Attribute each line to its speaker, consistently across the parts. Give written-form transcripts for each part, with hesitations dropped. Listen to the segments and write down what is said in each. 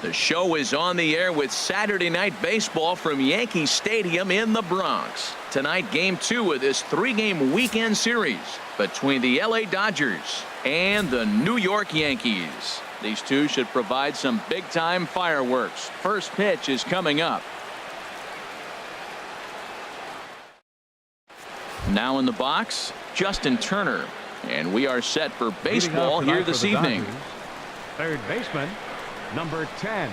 Speaker 1: The show is on the air with Saturday Night Baseball from Yankee Stadium in the Bronx. Tonight, Game 2 of this 3-game weekend series between the LA Dodgers and the New York Yankees. These two should provide some big-time fireworks. First pitch is coming up. Now in the box, Justin Turner. And we are set for baseball here this evening.
Speaker 2: Dodgers, third baseman, number 10.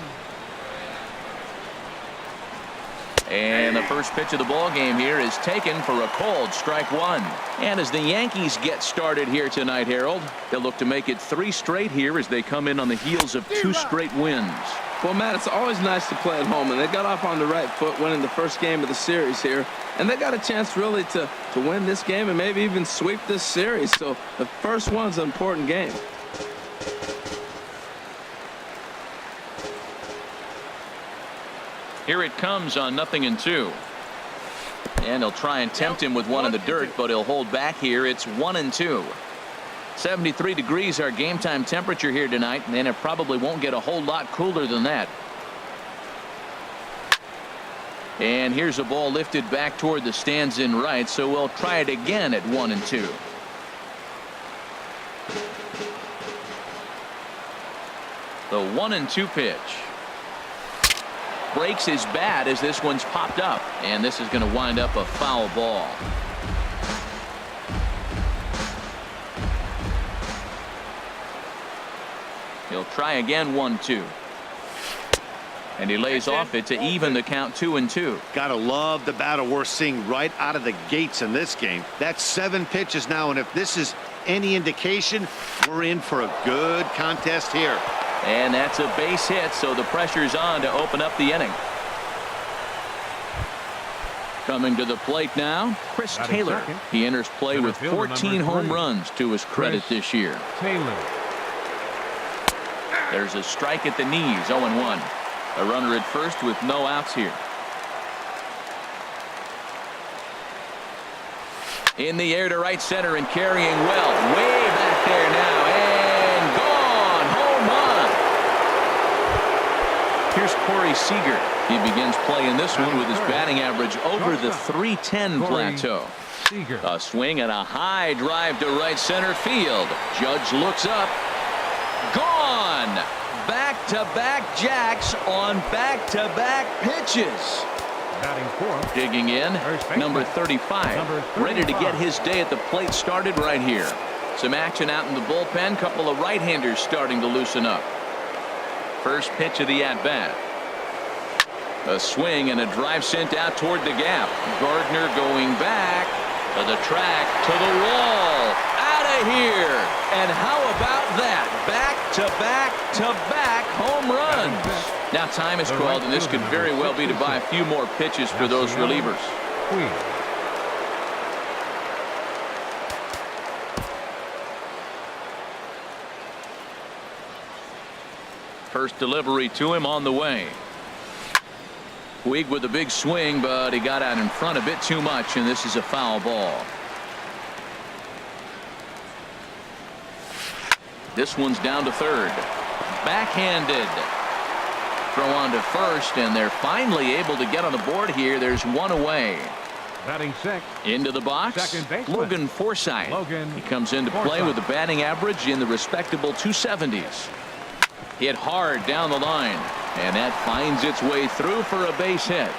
Speaker 1: And the first pitch of the ball game here is taken for a called strike one. And as the Yankees get started here tonight, Harold, they'll look to make it 3 straight here as they come in on the heels of 2 straight wins.
Speaker 3: Well, Matt, it's always nice to play at home, and they got off on the right foot winning the first game of the series here, and they got a chance really to win this game and maybe even sweep this series. So the first one's an important game.
Speaker 1: Here it comes on 0-2. And he'll try and tempt him with one in the dirt, but he'll hold back here. It's 1-2. 73 degrees our game time temperature here tonight, and it probably won't get a whole lot cooler than that. And here's a ball lifted back toward the stands in right, so we'll try it again at 1-2. The 1-2 pitch. Breaks his bat as this one's popped up, and this is going to wind up a foul ball. He'll try again 1-2. And he lays off it to even the count 2-2.
Speaker 4: Gotta love the battle we're seeing right out of the gates in this game. That's 7 pitches now, and if this is any indication, we're in for a good contest here.
Speaker 1: And that's a base hit, so the pressure's on to open up the inning. Coming to the plate now, Chris Taylor. He enters play with 14 home runs to his credit this year.
Speaker 2: Taylor.
Speaker 1: There's a strike at the knees, 0-1. A runner at first with no outs here. In the air to right center and carrying well. Way back there now. And gone. Home run. Here's Corey Seager. He begins playing this one with his batting average over the .310 plateau. A swing and a high drive to right center field. Judge looks up. Gone. Back-to-back jacks on back-to-back pitches. Digging in, number 35. Ready to get his day at the plate started right here. Some action out in the bullpen. Couple of right-handers starting to loosen up. First pitch of the at-bat. A swing and a drive sent out toward the gap. Gardner going back to the track, to the wall. Out of here. And how about that? Back-to-back-to-back home runs. Now time is called, and this could very well be to buy a few more pitches for those relievers. First delivery to him on the way. Puig with a big swing, but he got out in front a bit too much, and this is a foul ball. This one's down to third. Backhanded. Throw on to first, and they're finally able to get on the board here. There's one away.
Speaker 2: Batting sixth.
Speaker 1: Into the box, Logan Forsythe. He comes into play with a batting average in the respectable 270s. Hit hard down the line, and that finds its way through for a base hit.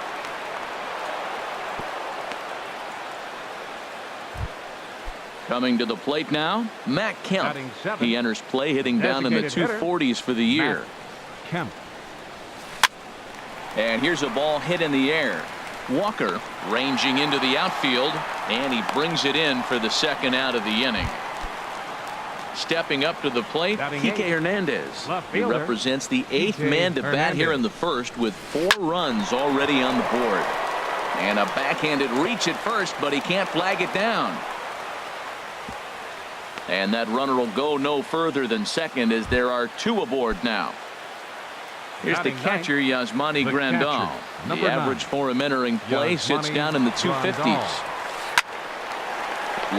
Speaker 1: Coming to the plate now, Matt Kemp. He enters play hitting down in the 240s for the year.
Speaker 2: Kemp.
Speaker 1: And here's a ball hit in the air. Walker ranging into the outfield, and he brings it in for the second out of the inning. Stepping up to the plate, Kike Hernandez. He represents the 8th man to bat here in the first with 4 runs already on the board. And a backhanded reach at first, but he can't flag it down. And that runner will go no further than second as there are 2 aboard now. Here's the catcher, Yasmani Grandal. The average for him entering play sits down in the 250s.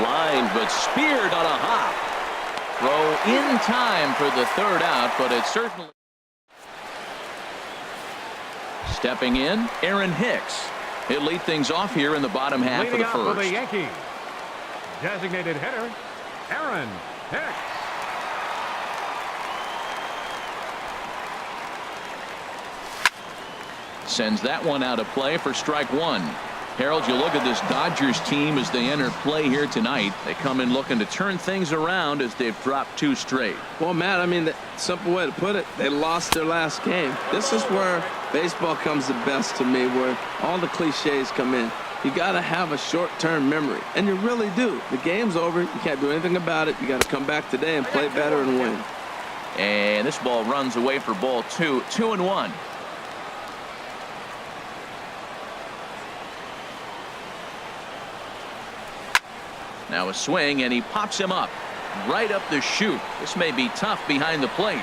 Speaker 1: Line, but speared on a hop. Throw in time for the third out, but it certainly. Stepping in, Aaron Hicks. He'll lead things off here in the bottom half of the
Speaker 2: Leading off for the
Speaker 1: first.
Speaker 2: Yankees, designated hitter, Aaron Hicks.
Speaker 1: Sends that one out of play for strike one. Harold, you look at this Dodgers team as they enter play here tonight. They come in looking to turn things around as they've dropped 2 straight.
Speaker 3: Well, Matt, I mean, the simple way to put it, they lost their last game. This is where baseball comes the best to me, where all the cliches come in. You got to have a short-term memory, and you really do. The game's over. You can't do anything about it. You got to come back today and play better and win.
Speaker 1: And this ball runs away for ball 2. 2-1. Now a swing, and he pops him up right up the chute. This may be tough behind the plate,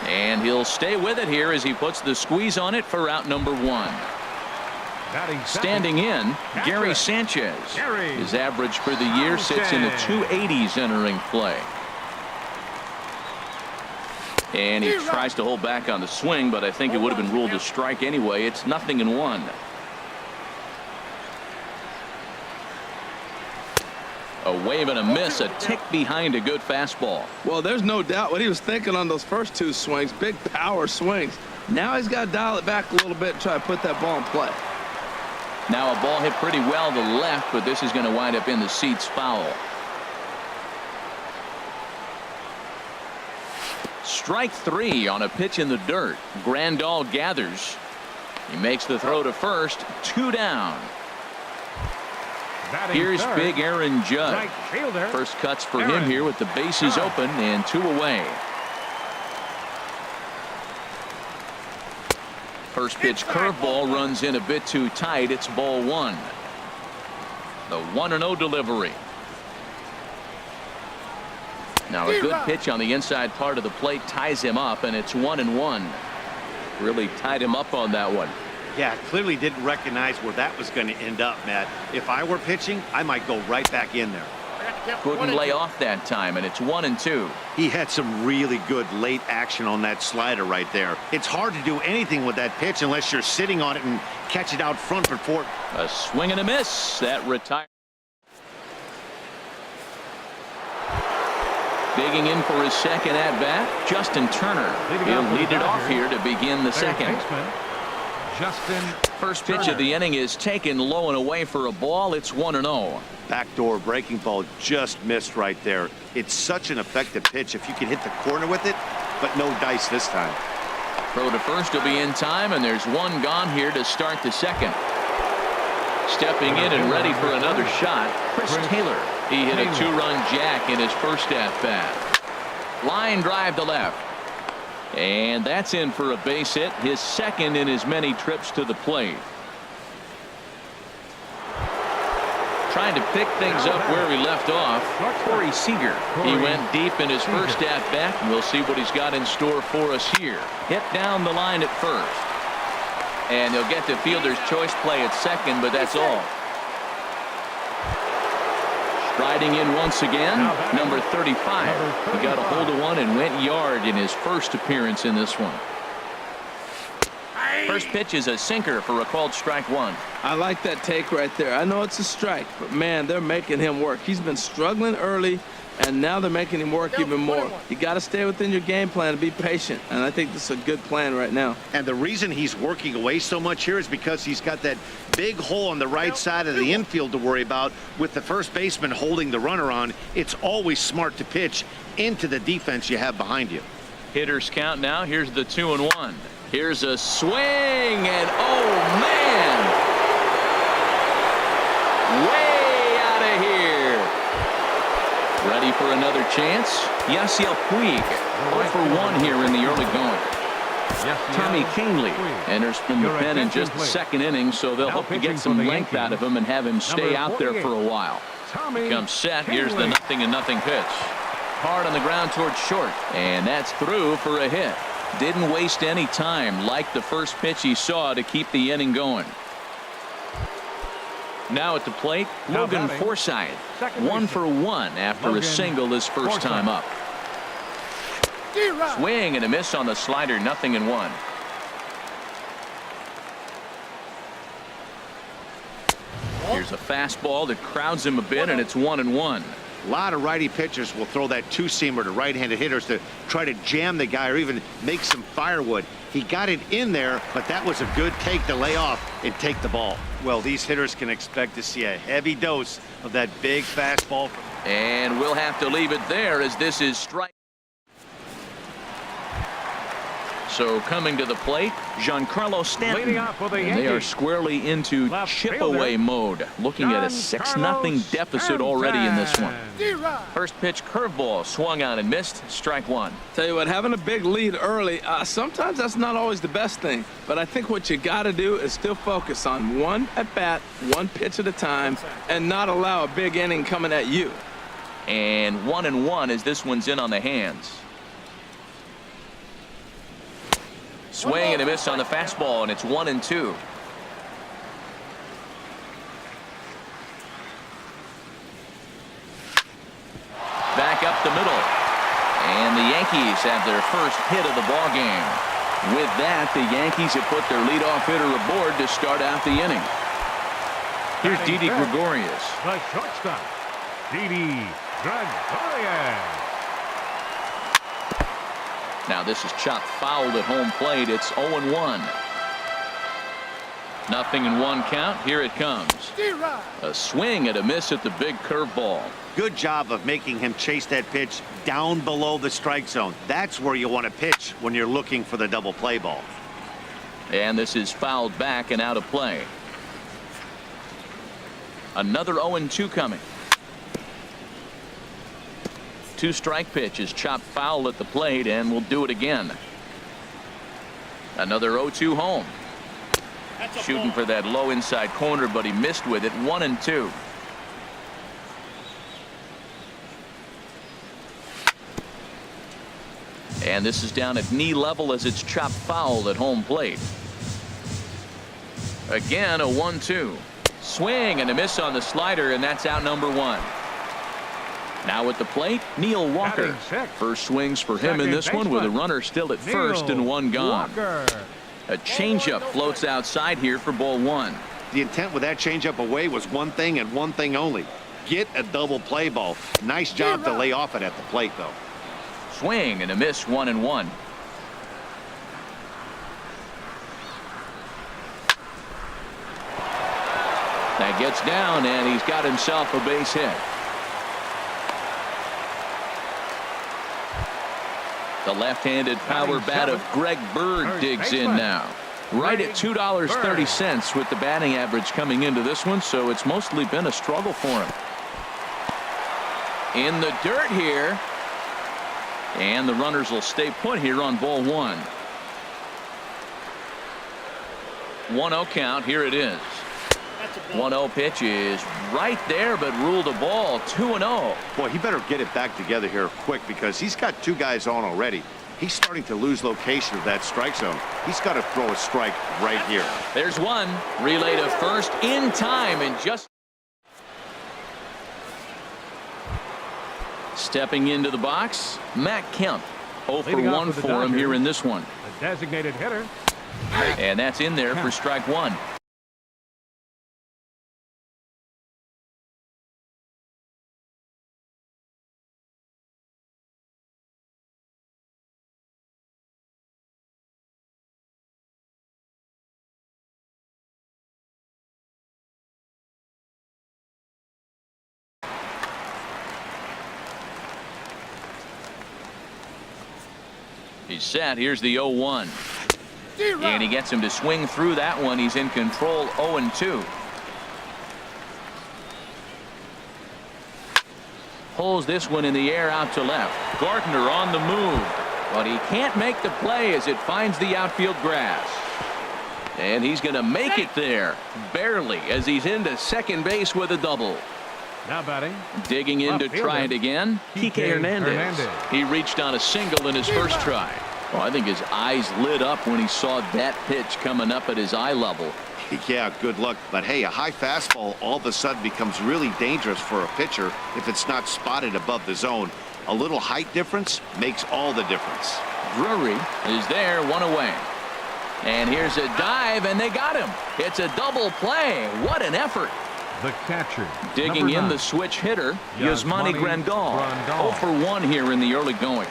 Speaker 1: and he'll stay with it here as he puts the squeeze on it for out number 1. Standing in, Gary Sanchez. His average for the year sits in the 280s entering play. And he tries to hold back on the swing, but I think it would have been ruled a strike anyway. It's 0-1. A wave and a miss, a tick behind a good fastball.
Speaker 3: Well, there's no doubt what he was thinking on those first 2 swings. Big power swings. Now he's got to dial it back a little bit and try to put that ball in play.
Speaker 1: Now a ball hit pretty well to the left, but this is going to wind up in the seats foul. Strike 3 on a pitch in the dirt. Grandal gathers. He makes the throw to first. 2 down. Here's big Aaron Judge. First cuts for him here with the bases open and 2 away. First pitch curveball runs in a bit too tight. It's ball 1. The 1-0 delivery. Now a good pitch on the inside part of the plate ties him up, and it's 1-1. Really tied him up on that one.
Speaker 4: Yeah, clearly didn't recognize where that was going to end up, Matt. If I were pitching, I might go right back in there.
Speaker 1: Couldn't lay off that time, and it's 1-2.
Speaker 4: He had some really good late action on that slider right there. It's hard to do anything with that pitch unless you're sitting on it and catch it out front before.
Speaker 1: A swing and a miss. That retires. Digging in for his second at bat, Justin Turner. He'll lead it off here to begin the second. First pitch of the inning is taken low and away for a ball. It's 1-0.
Speaker 4: Backdoor breaking ball just missed right there. It's such an effective pitch if you can hit the corner with it, but no dice this time.
Speaker 1: Throw to first will be in time, and there's 1 gone here to start the second. Stepping in and ready for another shot, Chris Taylor. He hit a 2-run jack in his first at bat. Line drive to left. And that's in for a base hit, his second in as many trips to the plate. Trying to pick things up where he left off, Corey Seager. He went deep in his first at bat, and we'll see what he's got in store for us here. Hit down the line at first. And they'll get the fielder's choice play at second, but that's all. Striding in once again, number 35. He got a hold of one and went yard in his first appearance in this one. First pitch is a sinker for a called strike 1.
Speaker 3: I like that take right there. I know it's a strike, but man, they're making him work. He's been struggling early, and now they're making him work even more. You got to stay within your game plan and be patient, and I think this is a good plan right now.
Speaker 4: And the reason he's working away so much here is because he's got that big hole on the right side of the infield to worry about with the first baseman holding the runner on. It's always smart to pitch into the defense you have behind you.
Speaker 1: Hitters count now. Here's the 2-1. Here's a swing, and oh man, way out of here. Ready for another chance? Yasiel Puig, 0 for 1 here in the early going. Tommy Canely enters from the pen in just the second inning, so they'll hope to get some length out of him and have him stay out there for a while. He comes set. Here's the 0-0 pitch. Hard on the ground towards short, and that's through for a hit. Didn't waste any time, like the first pitch he saw, to keep the inning going. Now at the plate, Logan Forsythe, 1 for 1 after a single his first time up. Swing and a miss on the slider, 0-1. Here's a fastball that crowds him a bit, and it's 1-1.
Speaker 4: A lot of righty pitchers will throw that two-seamer to right-handed hitters to try to jam the guy or even make some firewood. He got it in there, but that was a good take to lay off and take the ball. Well, these hitters can expect to see a heavy dose of that big fastball.
Speaker 1: And we'll have to leave it there as this is strike. So coming to the plate, Giancarlo Stanton.
Speaker 2: Leading off for the
Speaker 1: And they are
Speaker 2: Yankees,
Speaker 1: squarely into
Speaker 2: left
Speaker 1: chip
Speaker 2: fielder,
Speaker 1: away mode. Looking at a 6-0 deficit already in this one. First pitch curveball swung on and missed. Strike one.
Speaker 3: Tell you what, having a big lead early, sometimes that's not always the best thing. But I think what you got to do is still focus on one at bat, one pitch at a time, and not allow a big inning coming at you.
Speaker 1: And 1-1 as this one's in on the hands. Swing and a miss on the fastball, and it's 1-2. Back up the middle. And the Yankees have their first hit of the ball game. With that, the Yankees have put their leadoff hitter aboard to start out the inning. Here's Didi Gregorius.
Speaker 2: The shortstop, Didi Gregorius.
Speaker 1: Now this is chopped foul at home plate. It's 0-1. 0-1 count. Here it comes. A swing and a miss at the big curveball.
Speaker 4: Good job of making him chase that pitch down below the strike zone. That's where you want to pitch when you're looking for the double play ball.
Speaker 1: And this is fouled back and out of play. Another 0-2 coming. Two-strike pitch is chopped foul at the plate, and we'll do it again. Another 0-2 home. Shooting for that low inside corner, but he missed with it. 1-2. And this is down at knee level as it's chopped foul at home plate. Again, a 1-2. Swing and a miss on the slider, and that's out number one. Now at the plate, Neil Walker. First swings for him in this one with a runner still at first and one gone. A changeup floats outside here for ball one.
Speaker 4: The intent with that changeup away was one thing and one thing only. Get a double play ball. Nice job to lay off it at the plate, though.
Speaker 1: Swing and a miss. 1-1. That gets down, and he's got himself a base hit. The left-handed power bat of Greg Bird digs in now. Right at $2.30 with the batting average coming into this one, so it's mostly been a struggle for him. In the dirt here. And the runners will stay put here on ball one. 1-0 count. Here it is. 1-0 pitch is right there, but ruled a ball. 2-0.
Speaker 4: Boy, he better get it back together here quick because he's got two guys on already. He's starting to lose location of that strike zone. He's got to throw a strike right here.
Speaker 1: There's one. Relay to first in time, and just stepping into the box, Matt Kemp. 0 for 1 for him here in this one.
Speaker 2: The designated hitter.
Speaker 1: And that's in there for strike one. He's set. Here's the 0-1. And he gets him to swing through that one. He's in control. 0-2. Pulls this one in the air out to left. Gardner on the move, but he can't make the play as it finds the outfield grass. And he's going to make it there, barely, as he's into second base with a double.
Speaker 2: Now batting.
Speaker 1: Digging in to try it again. Kike Hernandez. He reached on a single in his first try. Oh, I think his eyes lit up when he saw that pitch coming up at his eye level.
Speaker 4: Yeah, good luck. But hey, a high fastball all of a sudden becomes really dangerous for a pitcher if it's not spotted above the zone. A little height difference makes all the difference.
Speaker 1: Drury is there, one away. And here's a dive, and they got him. It's a double play. What an effort.
Speaker 2: The catcher.
Speaker 1: Digging in the switch hitter, Yasmani Grandal. 0 for 1 here in the early going.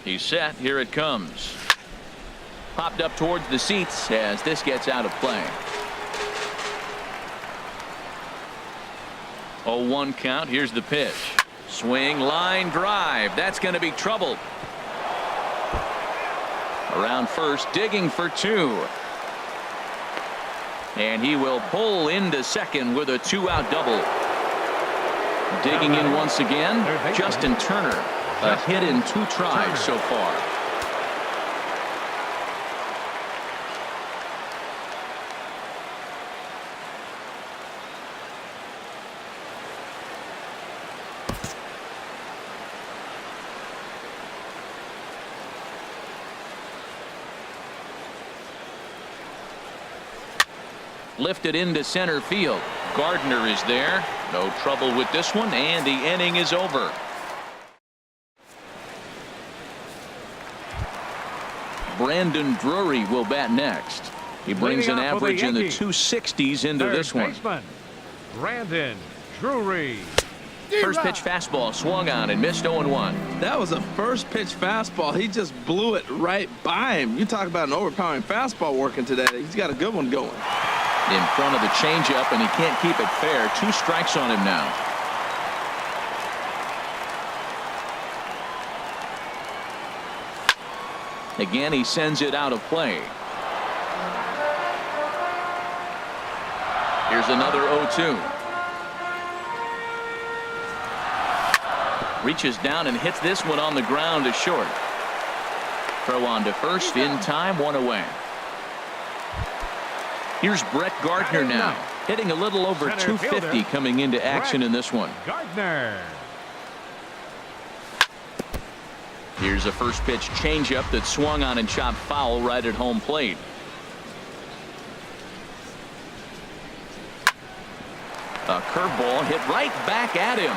Speaker 1: He's set. Here it comes. Popped up towards the seats as this gets out of play. 0-1 count. Here's the pitch. Swing, line drive. That's going to be trouble. Around first, digging for 2. And he will pull into second with a 2-out double. Digging in once again, Justin Turner. A hit in 2 tries so far. Lifted into center field. Gardner is there. No trouble with this one, and the inning is over. Brandon Drury will bat next. He brings an average in the 260s into this one.
Speaker 2: Brandon Drury.
Speaker 1: First pitch fastball swung on and missed 0-1.
Speaker 3: That was a first pitch fastball. He just blew it right by him. You talk about an overpowering fastball working today. He's got a good one going.
Speaker 1: In front of the changeup, and he can't keep it fair. 2 strikes on him now. Again, he sends it out of play. Here's another 0-2. Reaches down and hits this one on the ground to short. Throw on to first in time, 1 away. Here's Brett Gardner now, hitting a little over 250 coming into action in this one.
Speaker 2: Gardner.
Speaker 1: Here's a first pitch changeup that swung on and chopped foul right at home plate. A curveball hit right back at him,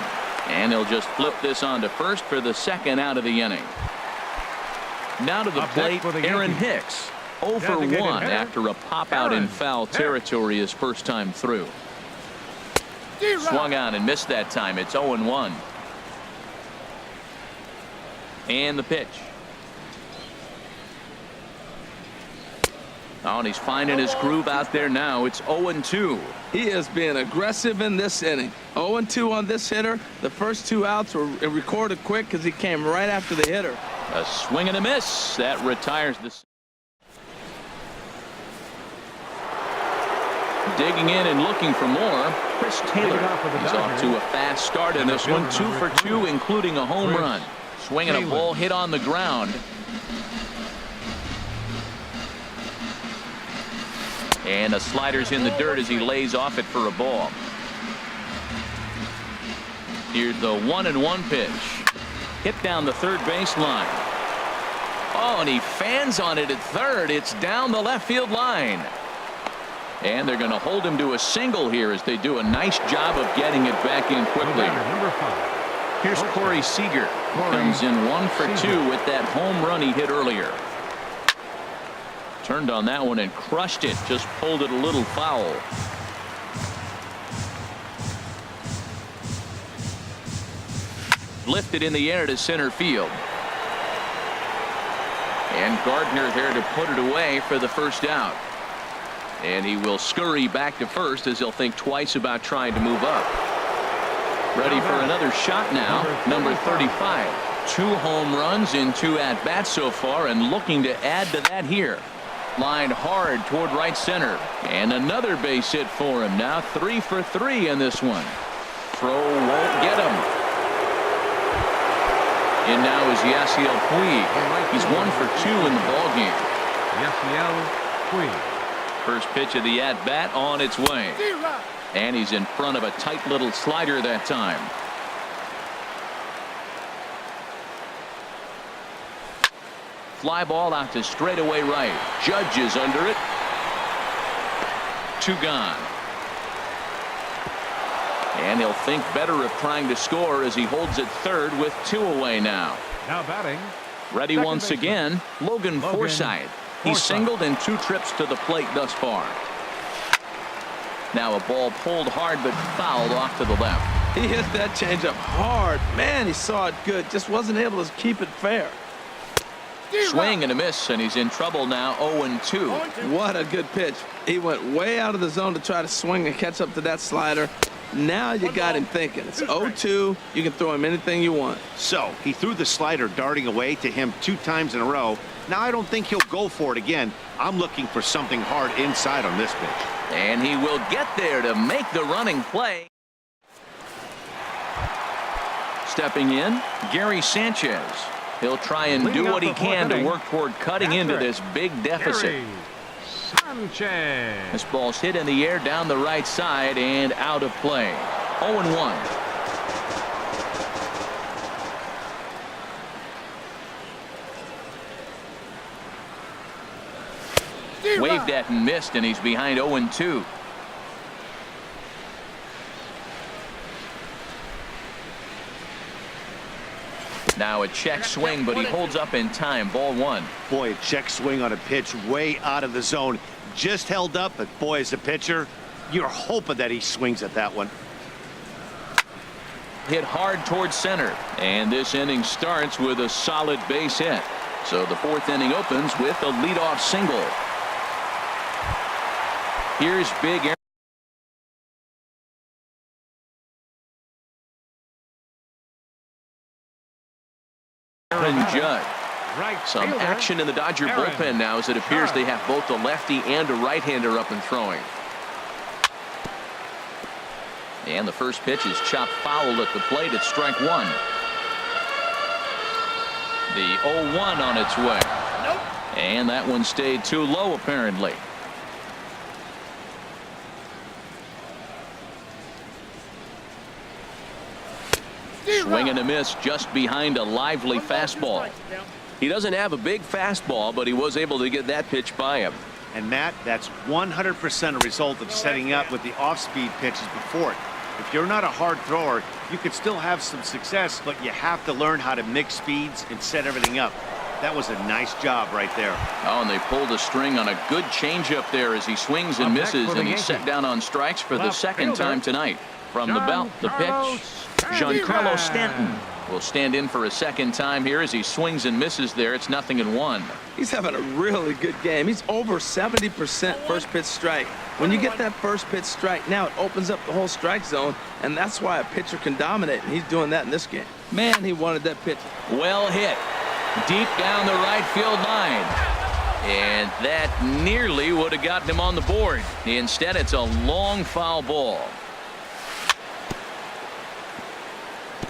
Speaker 1: and he'll just flip this on to first for the 2nd out of the inning. Now to the plate, Aaron Hicks. 0 for 1 after a pop out in foul territory his first time through. Swung on and missed that time. It's 0-1. And the pitch. Oh, and he's finding his groove out there now. It's 0-2.
Speaker 3: He is being aggressive in this inning. 0-2 on this hitter. The first 2 outs were recorded quick because he came right after the hitter.
Speaker 1: A swing and a miss. That retires the. Digging in and looking for more, Chris Taylor. He's off to a fast start in this one. 2 for 2, including a home run. Swinging a ball hit on the ground. And a slider's in the dirt as he lays off it for a ball. Here's the 1-1 pitch. Hit down the third baseline. Oh, and he fans on it at third. It's down the left field line. And they're going to hold him to a single here as they do a nice job of getting it back in quickly.
Speaker 2: Number 5.
Speaker 1: Here's Corey Seager. Comes in 1 for 2 with that home run he hit earlier. Turned on that one and crushed it. Just pulled it a little foul. Lifted in the air to center field. And Gardner there to put it away for the first out. And he will scurry back to first as he'll think twice about trying to move up. Ready for another shot now. Number 35. 2 home runs in 2 at-bats so far, and looking to add to that here. Lined hard toward right center. And another base hit for him. Now 3 for 3 in this one. Throw won't get him. And now is Yasiel Puig. He's 1 for 2 in the ballgame.
Speaker 2: Yasiel Puig.
Speaker 1: First pitch of the at-bat on its way. And he's in front of a tight little slider that time. Fly ball out to straightaway right. Judge is under it. 2 gone. And he'll think better of trying to score as he holds it third with 2 away now.
Speaker 2: Now batting.
Speaker 1: Ready once again, Logan Forsythe. He's singled in 2 trips to the plate thus far. Now a ball pulled hard but fouled off to the left.
Speaker 3: He hit that changeup hard. Man, he saw it good. Just wasn't able to keep it fair.
Speaker 1: Swing and a miss, and he's in trouble now. 0-2.
Speaker 3: What a good pitch. He went way out of the zone to try to swing and catch up to that slider. Now you got him thinking. It's 0-2. You can throw him anything you want.
Speaker 4: So he threw the slider darting away to him 2 times in a row. Now I don't think he'll go for it again. I'm looking for something hard inside on this pitch.
Speaker 1: And he will get there to make the running play. Stepping in, Gary Sanchez. He'll try and do what he can to work toward cutting into this big deficit.
Speaker 2: Gary Sanchez.
Speaker 1: This ball's hit in the air down the right side and out of play. 0-1. Waved at and missed, and he's behind 0-2. Now a check swing, but he holds up in time. Ball 1.
Speaker 4: Boy, a check swing on a pitch way out of the zone. Just held up, but boy, as a pitcher, you're hoping that he swings at that one.
Speaker 1: Hit hard towards center, and this inning starts with a solid base hit. So the 4th inning opens with a leadoff single. Here's Big Aaron Judge. Some action in the Dodger bullpen now as it appears they have both a lefty and a right-hander up and throwing. And the first pitch is chopped foul at the plate at strike 1. The 0-1 on its way. And that one stayed too low apparently. Swing and a miss just behind a lively fastball. He doesn't have a big fastball, but he was able to get that pitch by him.
Speaker 4: And Matt, that's 100% a result of setting up with the off-speed pitches before it. If you're not a hard thrower, you could still have some success, but you have to learn how to mix speeds and set everything up. That was a nice job right there.
Speaker 1: Oh, and they pulled a string on a good changeup there as he swings and misses, and he's set down on strikes for the 2nd time tonight. From the belt, the pitch. Giancarlo Stanton will stand in for a 2nd time here as he swings and misses there. It's 0-1.
Speaker 3: He's having a really good game. He's over 70% first pitch strike. When you get that first pitch strike, now it opens up the whole strike zone, and that's why a pitcher can dominate, and he's doing that in this game. Man, he wanted that pitch.
Speaker 1: Well hit. Deep down the right field line. And that nearly would have gotten him on the board. Instead, it's a long foul ball.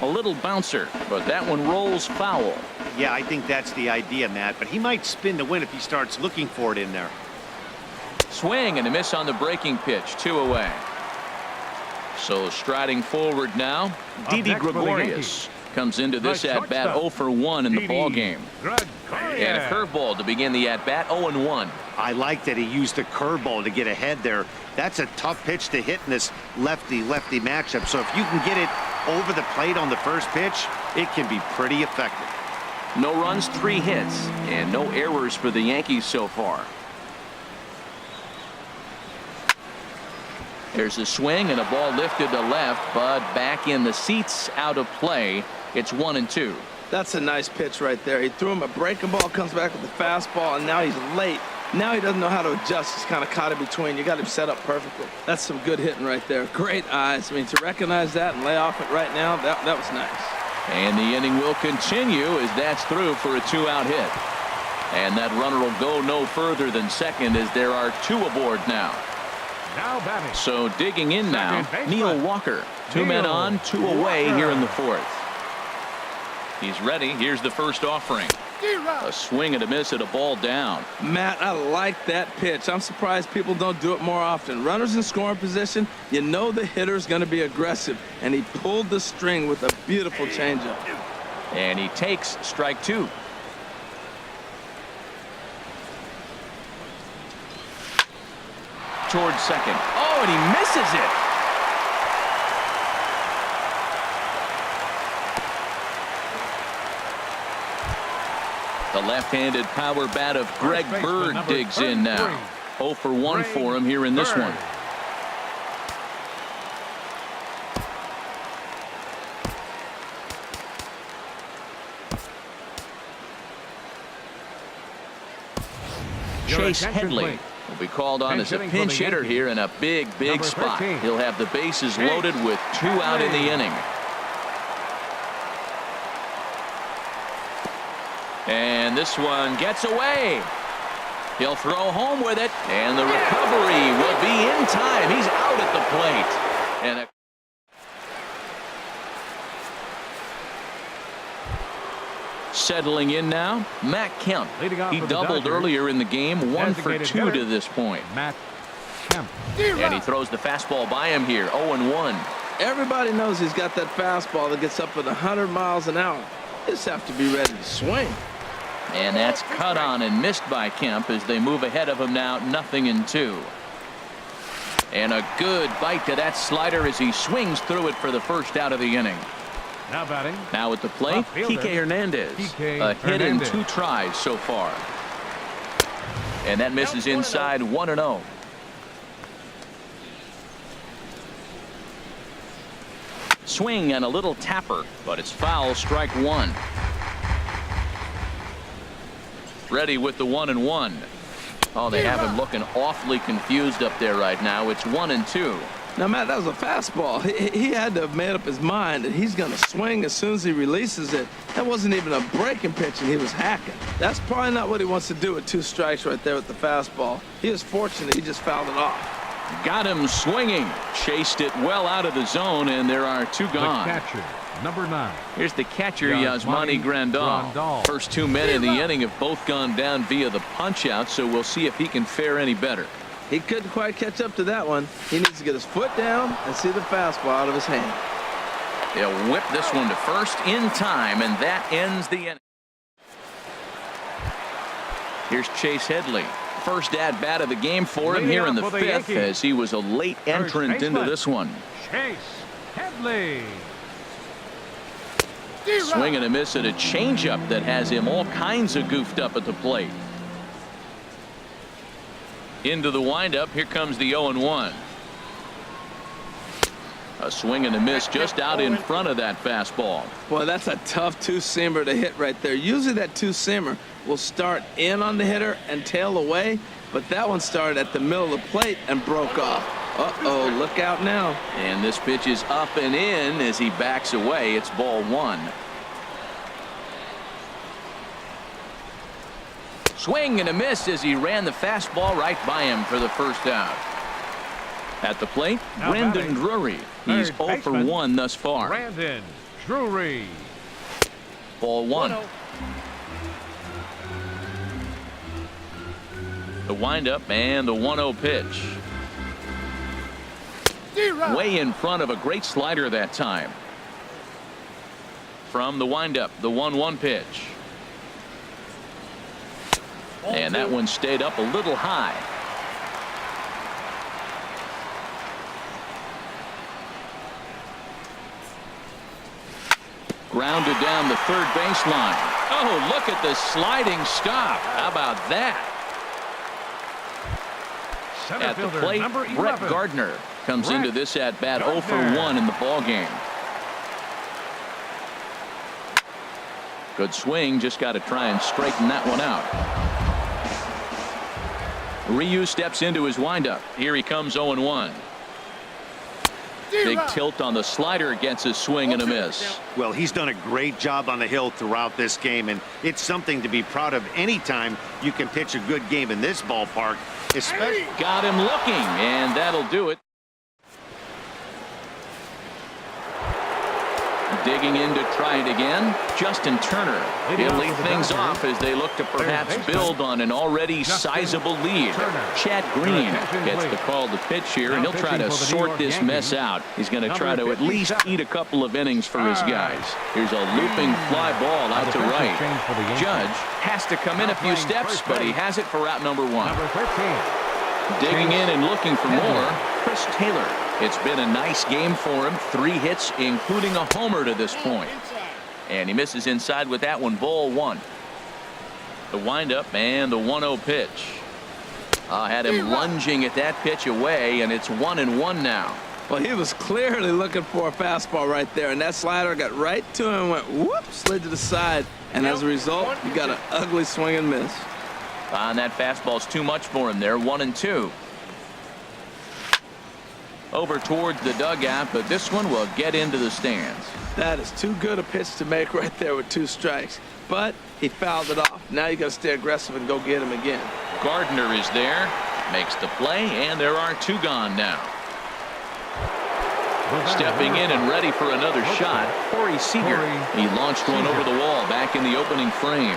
Speaker 1: A little bouncer, but that one rolls foul.
Speaker 4: Yeah, I think that's the idea, Matt, but he might spin to win if he starts looking for it in there.
Speaker 1: Swing and a miss on the breaking pitch. 2 away. So striding forward now, Didi Gregorius comes into this at-bat 0 for 1 in the ball game. And a curveball to begin the at-bat. 0-1.
Speaker 4: I like that he used the curveball to get ahead there. That's a tough pitch to hit in this lefty-lefty matchup. So if you can get it over the plate on the first pitch, it can be pretty effective.
Speaker 1: No runs, 3 hits, and no errors for the Yankees so far. There's a swing and a ball lifted to left, but back in the seats, out of play. It's 1-2.
Speaker 3: That's a nice pitch right there. He threw him a breaking ball, comes back with the fastball, and now he's late. Now he doesn't know how to adjust. He's kind of caught in between. You got him set up perfectly. That's some good hitting right there. Great eyes. I mean, to recognize that and lay off it right now, that was nice.
Speaker 1: And the inning will continue as that's through for a 2-out hit. And that runner will go no further than second as there are 2 aboard now.
Speaker 2: Now batting.
Speaker 1: So digging in now, Neil Walker. 2 men on, 2 away here in the 4th. He's ready. Here's the first offering. A swing and a miss at a ball down.
Speaker 3: Matt, I like that pitch. I'm surprised people don't do it more often. Runners in scoring position, you know the hitter's going to be aggressive, and he pulled the string with a beautiful changeup.
Speaker 1: And he takes strike 2. Towards second. Oh, and he misses it. The left-handed power bat of Greg Bird digs in now. 0 for 1 for him here in this one. Chase Headley will be called on as a pinch hitter here in a big spot. He'll have the bases loaded with 2 out in the inning. And this one gets away. He'll throw home with it, and the recovery will be in time. He's out at the plate. And settling in now, Matt Kemp. He doubled earlier in the game, 1 for 2 to this point.
Speaker 2: Matt Kemp.
Speaker 1: And he throws the fastball by him here, 0-1.
Speaker 3: Everybody knows he's got that fastball that gets up at 100 miles an hour. Just have to be ready to swing.
Speaker 1: And that's cut on and missed by Kemp as they move ahead of him now, 0-2. And a good bite to that slider as he swings through it for the first out of the inning.
Speaker 2: Now batting.
Speaker 1: Now at the plate, Kike Hernandez. A hit in 2 tries so far. And that misses inside, 1-0. Swing and a little tapper, but it's foul, strike 1. Ready with the 1-1. Oh, they have him looking awfully confused up there right now. It's 1-2.
Speaker 3: Now, Matt, that was a fastball. He had to have made up his mind that he's going to swing as soon as he releases it. That wasn't even a breaking pitch, and he was hacking. That's probably not what he wants to do with 2 strikes right there with the fastball. He is fortunate he just fouled it off.
Speaker 1: Got him swinging. Chased it well out of the zone, and there are 2 gone.
Speaker 2: The catcher, number 9.
Speaker 1: Here's the catcher, Yasmani Grandal. First 2 men in the inning have both gone down via the punch-out, so we'll see if he can fare any better.
Speaker 3: He couldn't quite catch up to that one. He needs to get his foot down and see the fastball out of his hand.
Speaker 1: They'll whip this one to first in time, and that ends the inning. Here's Chase Headley. First at bat of the game for him here in the 5th, as he was a late entrant into this one.
Speaker 2: Chase Headley.
Speaker 1: Swing and a miss at a changeup that has him all kinds of goofed up at the plate. Into the windup. Here comes the 0-1. A swing and a miss just out in front of that fastball.
Speaker 3: Boy, that's a tough 2-seamer to hit right there. Usually that 2-seamer will start in on the hitter and tail away, but that one started at the middle of the plate and broke off. Uh-oh, look out now.
Speaker 1: And this pitch is up and in as he backs away. It's ball 1. Swing and a miss as he ran the fastball right by him for the first out. At the plate,
Speaker 2: Now
Speaker 1: Brendan
Speaker 2: batting.
Speaker 1: Drury. He's
Speaker 2: Third
Speaker 1: 0 for
Speaker 2: baseman,
Speaker 1: 1 thus far.
Speaker 2: Brandon Drury.
Speaker 1: Ball 1. The windup and the 1-0 pitch. Way in front of a great slider that time. From the windup, the 1-1 pitch. And that one stayed up a little high. Grounded down the third baseline. Oh, look at the sliding stop. How about that?
Speaker 2: Center
Speaker 1: At the
Speaker 2: fielder,
Speaker 1: plate,
Speaker 2: number
Speaker 1: Brett
Speaker 2: 11.
Speaker 1: Gardner comes
Speaker 2: Brett
Speaker 1: into this at bat 0 for
Speaker 2: Gardner.
Speaker 1: 1 in the ball game. Good swing, just got to try and straighten that one out. Ryu steps into his windup. Here he comes 0-1. Big tilt on the slider, gets a swing and a miss.
Speaker 4: Well, he's done a great job on the hill throughout this game, and it's something to be proud of anytime you can pitch a good game in this ballpark. Especially
Speaker 1: got him looking, and that'll do it. Digging in to try it again, Justin Turner. He'll lead things off as they look to perhaps build on an already sizable lead. Chad Green gets the call to pitch here, and he'll try to sort this mess out. He's going to try to at least eat a couple of innings for his guys. Here's a looping fly ball out to right. Judge has to come in a few steps, but he has it for out number 1. Digging in and looking for more, Chris Taylor. It's been a nice game for him. 3 hits, including a homer to this point. And he misses inside with that one. Ball 1. The windup and the 1-0 pitch. Had him lunging at that pitch away, and it's 1-1 now.
Speaker 3: Well, he was clearly looking for a fastball right there, and that slider got right to him and went whoop, slid to the side. And as a result, you got an ugly swing and miss.
Speaker 1: And that fastball's too much for him there. 1-2. Over towards the dugout, but this one will get into the stands.
Speaker 3: That is too good a pitch to make right there with 2 strikes. But he fouled it off. Now you got to stay aggressive and go get him again.
Speaker 1: Gardner is there, makes the play, and there are 2 gone now. Stepping in and ready for another shot, Corey Seager. He launched one over the wall back in the opening frame.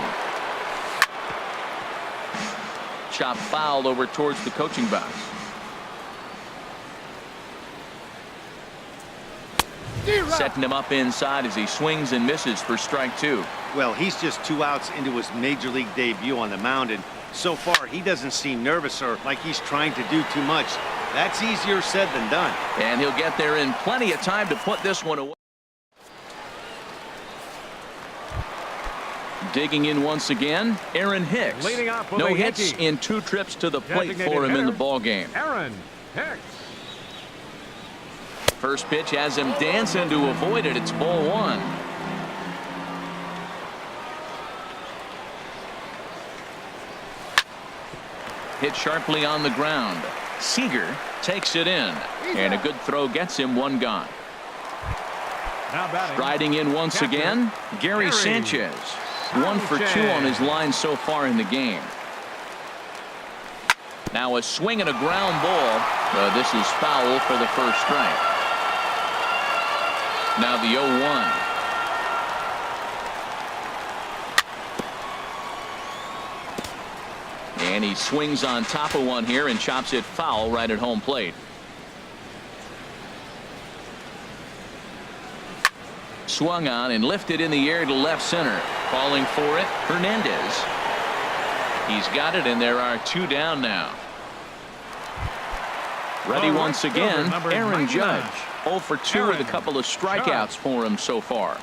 Speaker 1: Chop foul over towards the coaching box. Setting him up inside as he swings and misses for strike 2.
Speaker 4: well, he's just 2 outs into his major league debut on the mound, and so far he doesn't seem nervous or like he's trying to do too much. That's easier said than done.
Speaker 1: And he'll get there in plenty of time to put this one away. Digging in once again, Aaron Hicks. No hits in 2 trips to the plate for him in the ball game.
Speaker 2: Aaron Hicks.
Speaker 1: First pitch has him dancing to avoid it. It's ball 1. Hit sharply on the ground. Seager takes it in, and a good throw gets him 1 gone. Striding in once again, Gary Sanchez. 1 for 2 on his line so far in the game. Now a swing and a ground ball. This is foul for the first strike. Now the 0-1. And he swings on top of one here and chops it foul right at home plate. Swung on and lifted in the air to left center. Calling for it, Hernandez. He's got it, and there are 2 down now. Ready once again, Aaron Judge. 0 for 2 with a couple of strikeouts for him so far.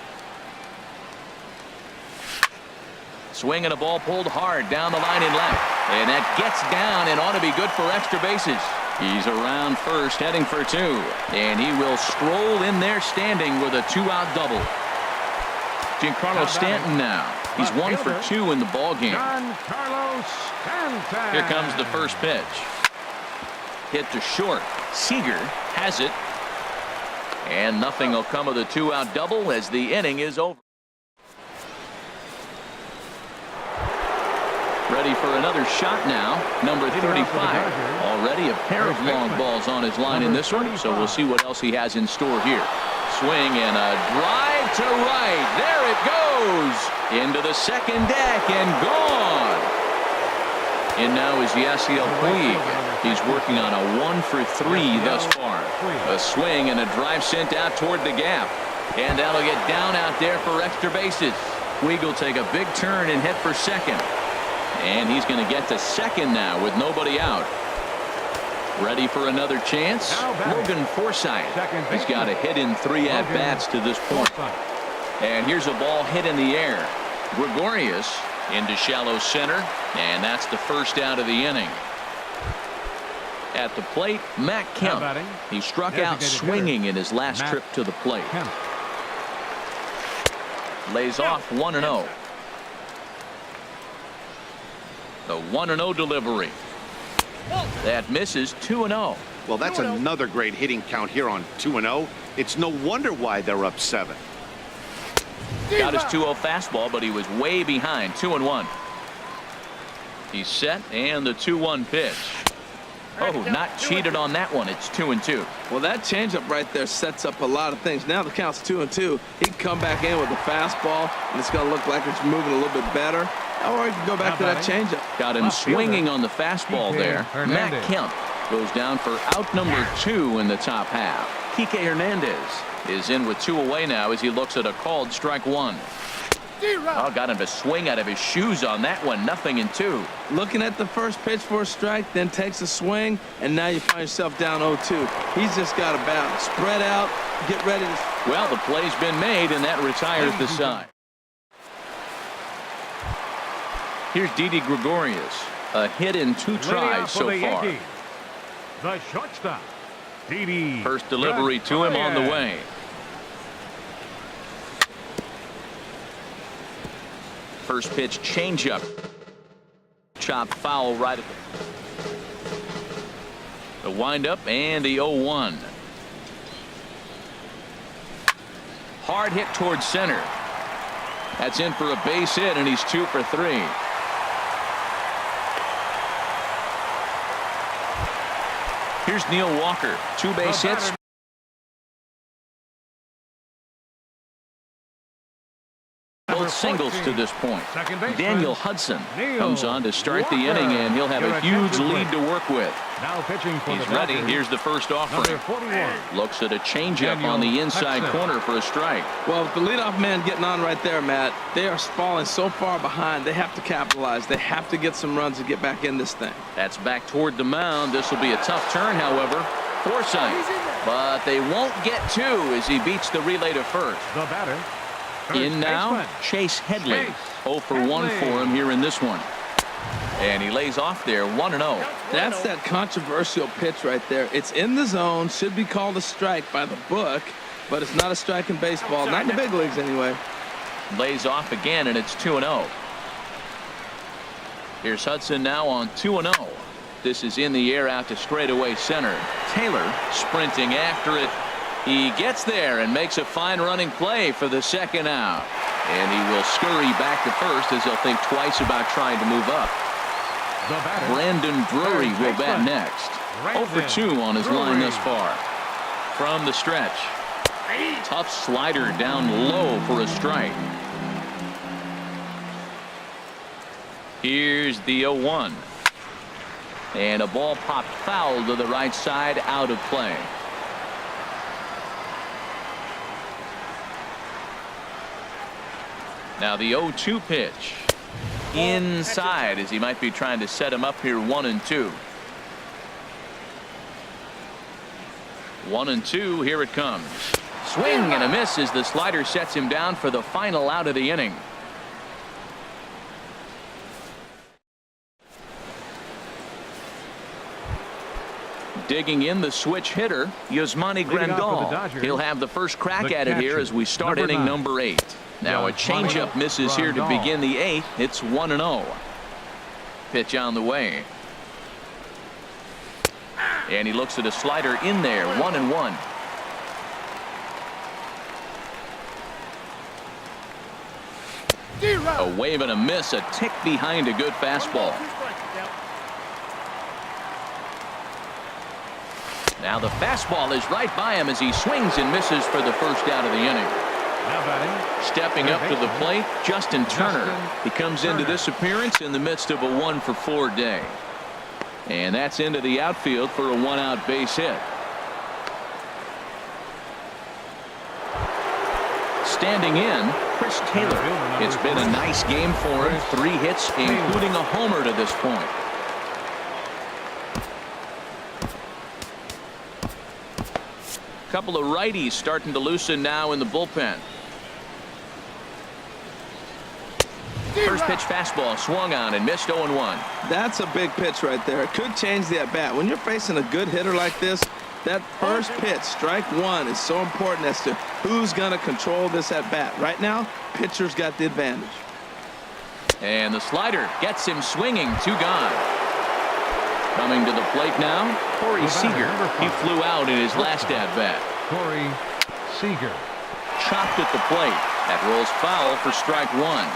Speaker 1: Swing and a ball pulled hard down the line in left. And that gets down and ought to be good for extra bases. He's around first, heading for 2. And he will stroll in there standing with a 2-out double. Giancarlo Stanton now. He's 1 for 2 in the ball game. Here comes the first pitch. Hit to short. Seager has it. And nothing will come of the 2-out double as the inning is over. Ready for another shot now. Number 35. Already a pair of long balls on his line in this one, so we'll see what else he has in store here. Swing and a drive to right. There it goes. Into the second deck and gone. And now is Yasiel Puig. He's working on a 1 for 3 thus far. A swing and a drive sent out toward the gap. And that'll get down out there for extra bases. Puig will take a big turn and head for second. And he's going to get to second now with nobody out. Ready for another chance? Logan Forsythe. He's got a hit in 3 at-bats to this point. And here's a ball hit in the air. Gregorius into shallow center, and that's the first out of the inning. At the plate, Matt Kemp. He struck out swinging in his last trip to the plate. Lays off 1-0. The 1-0 delivery. That misses. 2-0.
Speaker 4: Well, that's another great hitting count here on 2-0. It's no wonder why they're up 7.
Speaker 1: Got his 2-0 fastball, but he was way behind. 2-1. He's set, and the 2-1 pitch. Oh, not cheated on that one. It's 2-2.
Speaker 3: Well, that changeup right there sets up a lot of things. Now the count's 2-2. He can come back in with a fastball, and it's going to look like it's moving a little bit better. Or he can go back to that changeup.
Speaker 1: Got him swinging on the fastball there. Matt Kemp goes down for out number 2 in the top half. Kike Hernandez is in with 2 away now as he looks at a called strike 1. Oh, got him to swing out of his shoes on that one. 0-2.
Speaker 3: Looking at the first pitch for a strike, then takes a swing, and now you find yourself down 0-2. He's just got to balance, spread out, get ready to.
Speaker 1: Well, the play's been made, and that retires the side. Here's Didi Gregorius. A hit in 2 tries so far.
Speaker 2: The shortstop, Didi.
Speaker 1: First delivery to him on the way. First pitch changeup. Chop foul right at the windup, and the 0-1. Hard hit towards center. That's in for a base hit, and he's 2 for 3. Here's Neil Walker. 2 base hits. Both singles to this point. Daniel Hudson comes on to start the inning, and he'll have a huge lead to work with.
Speaker 2: Now pitching for
Speaker 1: He's ready. Here's the first offering. Looks at a changeup on the inside corner for a strike.
Speaker 3: Well, with the leadoff man getting on right there, Matt, they are falling so far behind. They have to capitalize. They have to get some runs to get back in this thing.
Speaker 1: That's back toward the mound. This will be a tough turn, however. Forsythe, but they won't get 2 as he beats the relay to first.
Speaker 2: The batter.
Speaker 1: In now, Chase Headley. 0 for 1 for him here in this one. And he lays off there, 1-0.
Speaker 3: That's that controversial pitch right there. It's in the zone, should be called a strike by the book, but it's not a strike in baseball, not in the big leagues anyway.
Speaker 1: Lays off again, and it's 2-0. Here's Hudson now on 2-0. This is in the air out to straightaway center. Taylor sprinting after it. He gets there and makes a fine running play for the second out. And he will scurry back to first as he'll think twice about trying to move up. Brandon Drury will bat next. 0 for 2 on his line thus far. From the stretch. Tough slider down low for a strike. Here's the 0-1. And a ball popped foul to the right side, out of play. Now the 0-2 pitch. Inside as he might be trying to set him up here. 1-2. 1-2. Here it comes. Swing and a miss as the slider sets him down for the final out of the inning. Digging in the switch hitter, Yasmani Grandal. He'll have the first crack at it here as we start inning number 8. Now a changeup misses here to begin the 8th. It's 1-0. Pitch on the way. And he looks at a slider in there. 1-1. A wave and a miss, a tick behind a good fastball. Now the fastball is right by him as he swings and misses for the first out of the inning. Stepping up to the plate, Justin Turner. He comes into this appearance in the midst of a 1 for 4 day. And that's into the outfield for a 1-out base hit. Standing in, Chris Taylor. It's been a nice game for him. 3 hits, including a homer to this point. Couple of righties starting to loosen now in the bullpen. First pitch fastball swung on and missed. 0-1.
Speaker 3: That's a big pitch right there. It could change the at bat. When you're facing a good hitter like this, that first pitch, strike 1, is so important as to who's going to control this at bat. Right now, pitcher's got the advantage.
Speaker 1: And the slider gets him swinging. 2 gone. Coming to the plate now, Corey Seager. He flew out in his last at-bat.
Speaker 2: Corey Seager.
Speaker 1: Chopped at the plate. That rolls foul for strike one.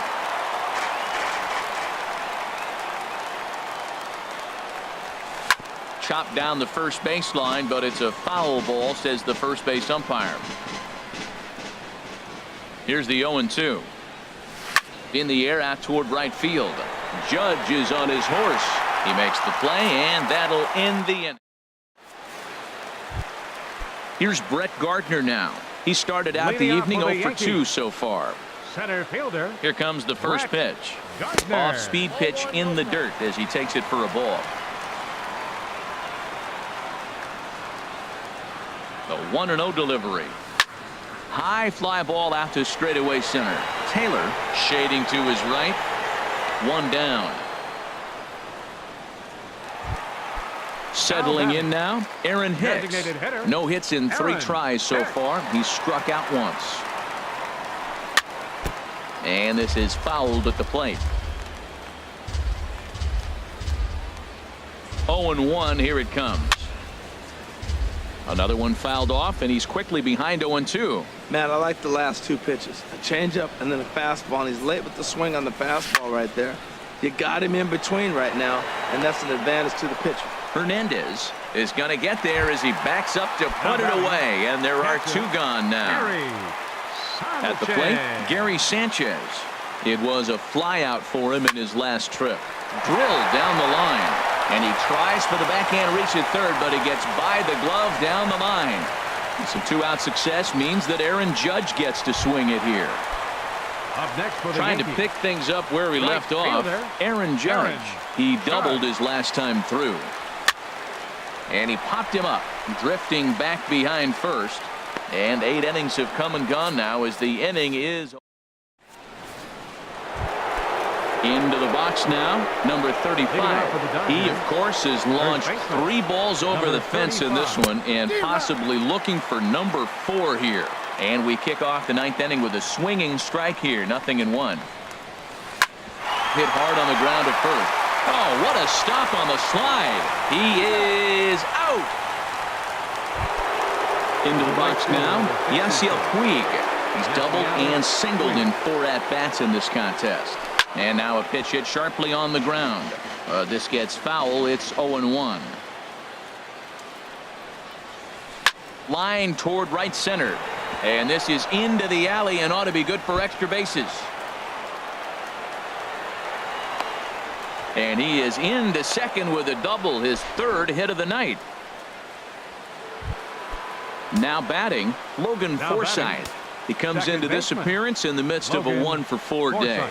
Speaker 1: Chopped down the first baseline, but it's a foul ball, says the first base umpire. Here's the 0-2. In the air out toward right field. Judge is on his horse. He makes the play, and that'll end the inning. Here's Brett Gardner now. He started out the evening 0 for 2 so far.
Speaker 2: Center fielder.
Speaker 1: Here comes the first pitch.
Speaker 2: Gardner.
Speaker 1: Off-speed pitch in the dirt as he takes it for a ball. The 1-0 delivery. High fly ball out to straightaway center. Taylor shading to his right. One down. Settling in now, Aaron Hicks. No hits in 3 tries so far. He's struck out once. And this is fouled at the plate. 0-1, here it comes. Another one fouled off, and he's quickly behind 0-2.
Speaker 3: Man, I like the last 2 pitches. A changeup and then a fastball, and he's late with the swing on the fastball right there. You got him in between right now, and that's an advantage to the pitcher.
Speaker 1: Hernandez is going to get there as he backs up to put it away, and there are 2 gone now. At the plate, Gary Sanchez. It was a flyout for him in his last trip. Drilled down the line, and he tries for the backhand reach at third, but he gets by the glove down the line. Some 2-out success means that Aaron Judge gets to swing it here.
Speaker 2: Up next for the
Speaker 1: Trying
Speaker 2: Yankees.
Speaker 1: to pick things up where he left off. Aaron Judge. He doubled his last time through. And he popped him up, drifting back behind first. And 8 innings have come and gone now as the inning is into the box now. Number 35. He, of course, has launched 3 balls over the fence in this one and possibly looking for number 4 here. And we kick off the 9th inning with a swinging strike here. 0-1. Hit hard on the ground at first. Oh, what a stop on the slide. He is out. Into the box now, Yasiel Puig. He's doubled and singled in 4 at-bats in this contest. And now a pitch hit sharply on the ground. This gets foul. It's 0-1. Line toward right center. And this is into the alley and ought to be good for extra bases. And he is into second with a double, his 3rd hit of the night. Now batting, Logan Forsythe. He comes into this appearance in the midst of a 1-for-4 day.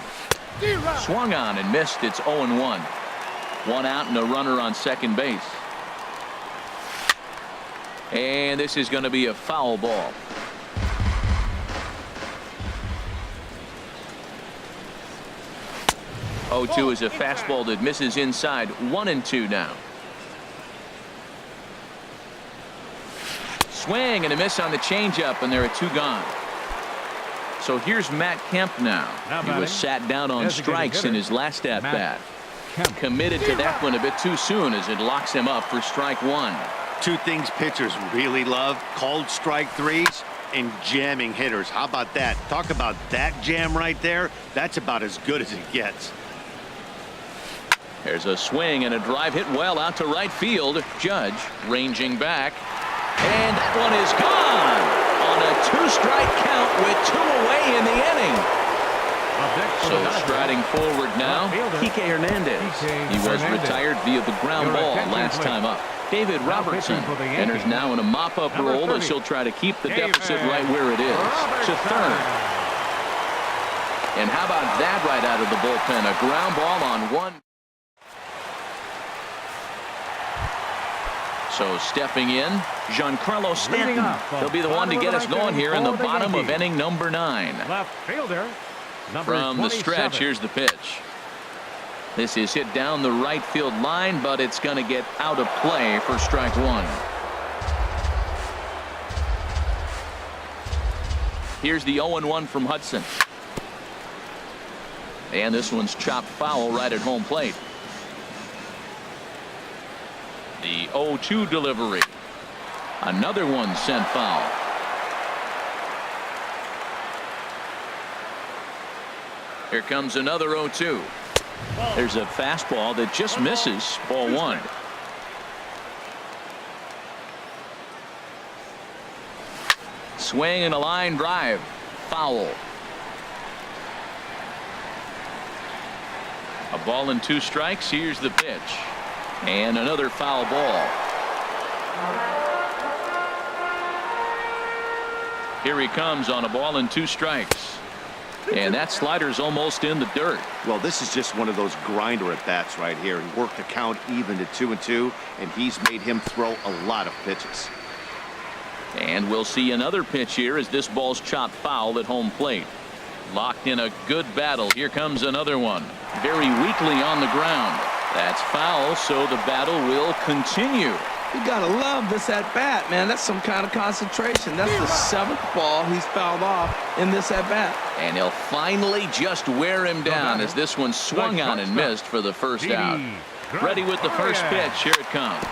Speaker 1: Swung on and missed. It's 0-1. 1 out and a runner on second base. And this is going to be a foul ball. 0-2 is a fastball that misses inside. 1-2 now. Swing and a miss on the changeup, and there are 2 gone. So here's Matt Kemp now. He was sat down on strikes in his last at-bat. Committed to that one a bit too soon as it locks him up for strike 1.
Speaker 4: 2 things pitchers really love: called strike 3s and jamming hitters. How about that? Talk about that jam right there. That's about as good as it gets.
Speaker 1: There's a swing and a drive hit well out to right field. Judge ranging back, and that one is gone on a 2-strike count with 2 away in the inning. So striding forward now, Kike Hernandez. He was retired via the ground ball last time up. David Robertson enters now in a mop-up role as he'll try to keep the deficit right where it is. To third. And how about that right out of the bullpen? A ground ball on 1. So stepping in, Giancarlo Stanton. He'll be the one to get us going here in the bottom of inning number 9.
Speaker 2: Left fielder, number
Speaker 1: From the stretch, here's the pitch. This is hit down the right field line, but it's going to get out of play for strike 1. Here's the 0-1 from Hudson. And this one's chopped foul right at home plate. The 0-2 delivery. Another one sent foul. Here comes another 0-2. There's a fastball that just misses. Ball one. Swing and a line drive. Foul. A ball and 2 strikes. Here's the pitch. And another foul ball. Here he comes on a ball and 2 strikes. And that slider's almost in the dirt.
Speaker 4: Well, this is just one of those grinder at bats right here. He worked the count even to 2-2, and he's made him throw a lot of pitches.
Speaker 1: And we'll see another pitch here as this ball's chopped foul at home plate. Locked in a good battle. Here comes another one. Very weakly on the ground. That's foul, so the battle will continue.
Speaker 3: You gotta love this at bat, man. That's some kind of concentration. That's the 7th ball he's fouled off in this at bat.
Speaker 1: And he'll finally just wear him down as this one swung on and missed for the first out. Ready with the first pitch. Here it comes.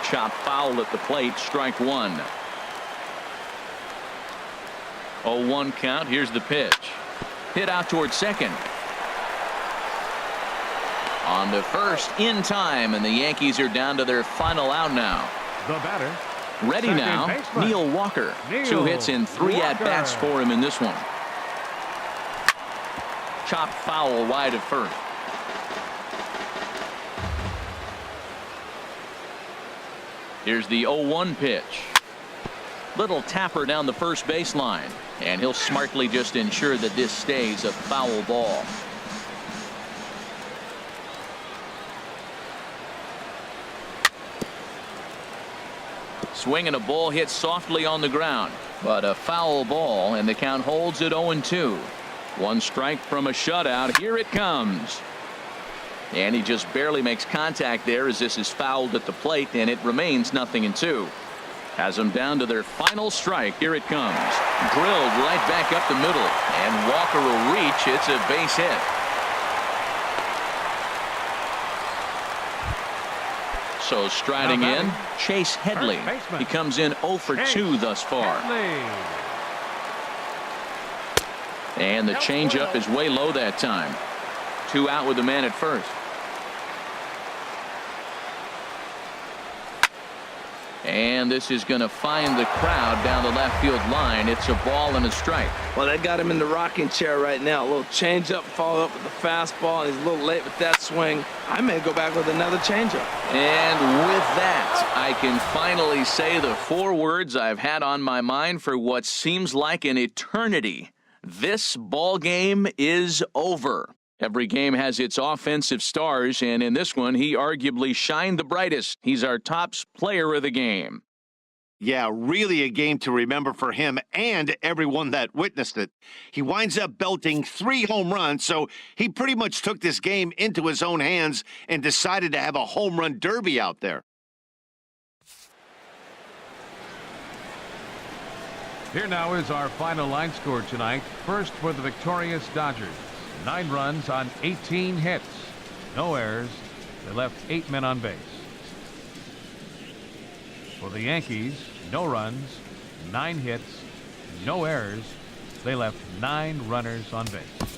Speaker 1: Chopped foul at the plate. Strike one. 0-1 count. Here's the pitch. Hit out towards second. On to first in time, and the Yankees are down to their final out now.
Speaker 2: The batter.
Speaker 1: Ready now,
Speaker 2: baseman.
Speaker 1: Neil Walker. 2 hits in 3 at-bats for him in this one. Chopped foul wide of first. Here's the 0-1 pitch. Little tapper down the first baseline, and he'll smartly just ensure that this stays a foul ball. Swing and a ball hit softly on the ground, but a foul ball, and the count holds at 0-2. 1 strike from a shutout. Here it comes. And he just barely makes contact there as this is fouled at the plate, and it remains 0-2. Has them down to their final strike. Here it comes. Drilled right back up the middle, and Walker will reach. It's a base hit. So striding in, Chase Headley. He comes in 0 for 2 thus far. And the changeup is way low that time. 2 out with the man at first. And this is going to find the crowd down the left field line. It's a ball and a strike.
Speaker 3: Well, they got him in the rocking chair right now. A little changeup followed up with the fastball, and he's a little late with that swing. I may go back with another changeup.
Speaker 1: And with that, I can finally say the 4 words I've had on my mind for what seems like an eternity. This ball game is over. Every game has its offensive stars, and in this one, he arguably shined the brightest. He's our top player of the game.
Speaker 4: Yeah, really a game to remember for him and everyone that witnessed it. He winds up belting 3 home runs, so he pretty much took this game into his own hands and decided to have a home run derby out there.
Speaker 2: Here now is our final line score tonight. First for the victorious Dodgers. 9 runs on 18 hits. No errors. They left 8 men on base. For the Yankees, no runs, 9 hits, no errors. They left 9 runners on base.